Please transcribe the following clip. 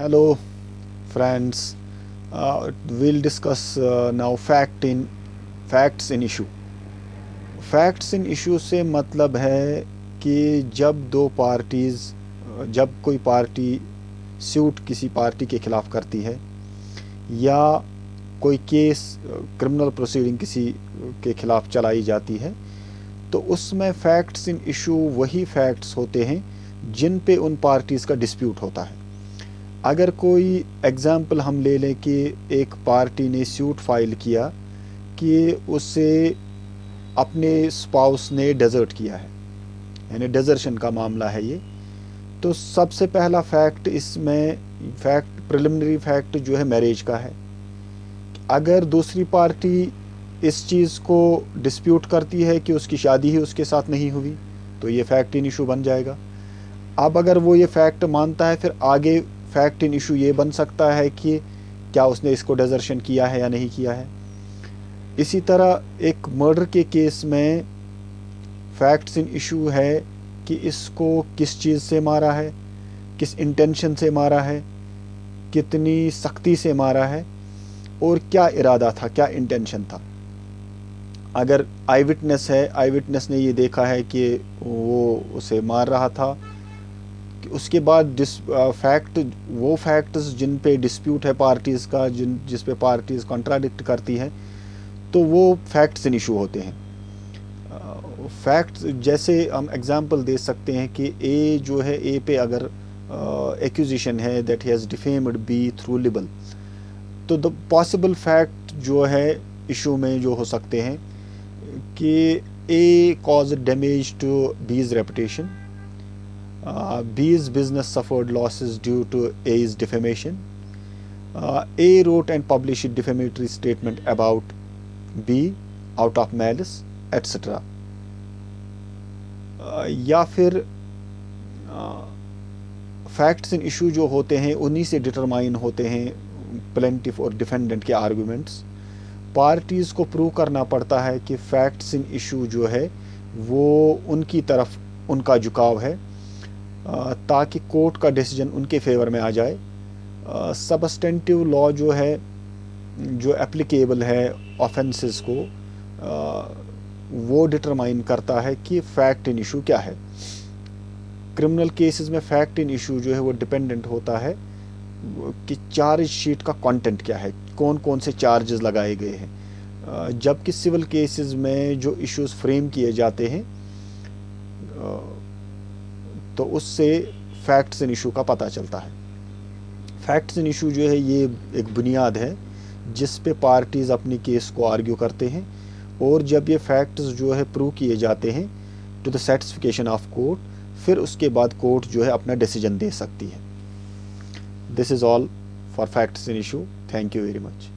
Hello, friends. We'll discuss now facts in issue. Facts in issue से मतलब है कि जब कोई पार्टी सूट किसी पार्टी के खिलाफ करती है या कोई केस क्रिमिनल प्रोसीडिंग किसी के खिलाफ चलाई जाती है, तो उसमें फैक्ट्स इन इशू वही फैक्ट्स होते हैं जिन पे उन पार्टीज़ का डिस्प्यूट होता है। अगर कोई एग्ज़ाम्पल हम ले लें कि एक पार्टी ने सूट फाइल किया कि उसे अपने स्पाउस ने डेजर्ट किया है, यानी डेजर्शन का मामला है ये, तो सबसे पहला फैक्ट इसमें प्रिलिमिनरी फैक्ट जो है मैरिज का है। अगर दूसरी पार्टी इस चीज़ को डिस्प्यूट करती है कि उसकी शादी ही उसके साथ नहीं हुई, तो ये फैक्ट इन इशू बन जाएगा। अब अगर वो ये फैक्ट मानता है, फिर आगे फैक्ट इन इशू ये बन सकता है कि क्या उसने इसको डेजर्शन किया है या नहीं किया है। इसी तरह एक मर्डर के केस में फैक्ट्स इन इशू है कि इसको किस चीज़ से मारा है, किस इंटेंशन से मारा है, कितनी सख्ती से मारा है और क्या इरादा था, क्या इंटेंशन था। अगर आई विटनेस है, आई विटनेस ने ये देखा है कि वो उसे मार रहा था, कि उसके बाद वो फैक्ट्स जिन पे डिस्प्यूट है पार्टीज़ का, जिस पे पार्टीज़ कॉन्ट्राडिक्ट करती हैं, तो वो फैक्ट्स इन इशू होते हैं। फैक्ट्स जैसे हम एग्जांपल दे सकते हैं कि ए जो है, ए पे अगर एक्यूजिशन है that he has defamed B through label, तो द पॉसिबल फैक्ट जो है इशू में जो हो सकते हैं कि ए कॉज डैमेज टू बीज reputation, B's business suffered losses due to A's defamation. A wrote and published a defamatory statement about B out of malice, etc. या फिर फैक्ट्स इन इशू जो होते हैं उन्हीं से डिटरमाइन होते हैं प्लेंटिफ और डिफेंडेंट के आर्गूमेंट्स। पार्टीज़ को प्रूव करना पड़ता है कि फैक्ट्स इन इशू जो है वो उनकी तरफ उनका झुकाव है, ताकि कोर्ट का डिसीजन उनके फेवर में आ जाए। सबस्टेंटिव लॉ जो है, जो एप्लीकेबल है ऑफेंसेस को, वो डिटरमाइन करता है कि फैक्ट इन इशू क्या है। क्रिमिनल केसेस में फैक्ट इन इशू जो है वो डिपेंडेंट होता है कि चार्ज शीट का कंटेंट क्या है, कौन कौन से चार्जेस लगाए गए हैं। जबकि सिविल केसेस में जो इश्यूज फ्रेम किए जाते हैं, तो उससे फैक्ट्स इन इशू का पता चलता है। फैक्ट्स इन इशू जो है ये एक बुनियाद है जिस पे पार्टीज़ अपनी केस को आर्ग्यू करते हैं, और जब ये फैक्ट्स जो है प्रूव किए जाते हैं to the satisfaction of court, फिर उसके बाद कोर्ट जो है अपना डिसीजन दे सकती है। This is all for facts in issue. Thank you very much.